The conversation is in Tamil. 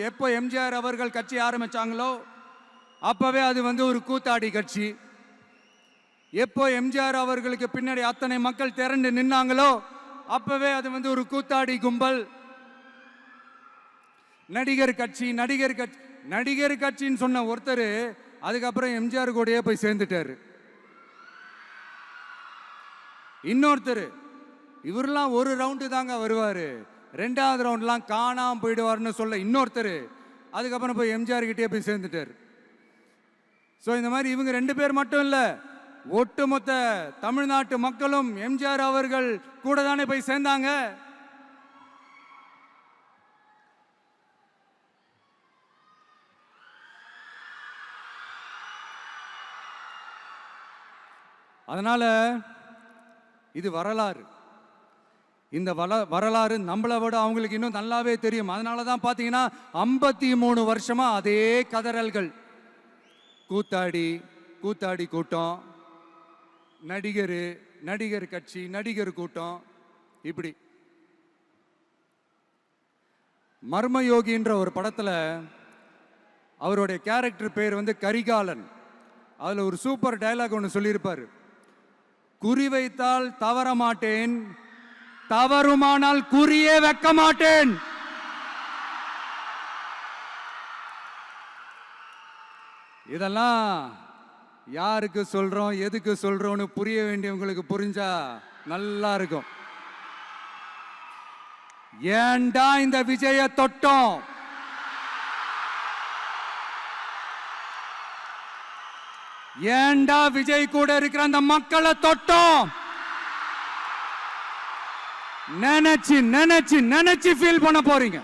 எப்போ எம்ஜிஆர் அவர்கள் கட்சி ஆரம்பிச்சாங்களோ அப்பவே அது ஒரு கூத்தாடி கட்சி. எப்போ எம்ஜிஆர் அவர்களுக்கு பின்னாடி அத்தனை மக்கள் திரண்டு நின்னாங்களோ அப்பவே அது ஒரு கூத்தாடி கும்பல். நடிகர் கட்சி நடிகர் கட்சி நடிகர் கட்சின்னு சொன்ன ஒருத்தர் அதுக்கப்புறம் எம்ஜிஆர் கூடயே போய் சேர்ந்துட்டாரு. இன்னொருத்தர் இவரெல்லாம் ஒரு ரவுண்டு தாங்க வருவாரு, ரெண்டாவது ரவுண்ட்லாம் காணாம போயிடுவார்னு சொல்ல இன்னொருத்தர் அதுக்கப்புறம் போய் எம்ஜிஆர் கிட்டே போய் சேர்ந்துட்டார். ஸோ இந்த மாதிரி இவங்க ரெண்டு பேர் மட்டும் இல்லை, ஒட்டுமொத்த தமிழ்நாட்டு மக்களும் எம்ஜிஆர் அவர்கள் கூட தானே போய் சேர்ந்தாங்க. அதனால இது வரலாறு. இந்த வரலாறு நம்மளை விட அவங்களுக்கு இன்னும் நல்லாவே தெரியும். அதனால தான் பார்த்தீங்கன்னா 53 வருஷமா அதே கதறல்கள். கூத்தாடி கூட்டம், நடிகர் கட்சி நடிகர் கூட்டம். இப்படி மர்மயோகின்ற ஒரு படத்துல அவருடைய கேரக்டர் பேர் கரிகாலன். அதுல ஒரு சூப்பர் டயலாக் ஒன்று சொல்லியிருப்பாரு, குறி வைத்தால் தவற மாட்டேன், தவறுமானால் குறியே வைக்க மாட்டேன். இதெல்லாம் யாருக்கு சொல்றோம் எதுக்கு சொல்றோம்னு புரிய வேண்டியவங்களுக்கு புரிஞ்சா நல்லா இருக்கும். ஏண்டா இந்த விஜய தொட்டோம், ஏண்டா விஜய் கூட இருக்கிற அந்த மக்களை தொட்டோம் நினைச்சு நினைச்சு நினைச்சு ஃபீல் பண்ண போறீங்க.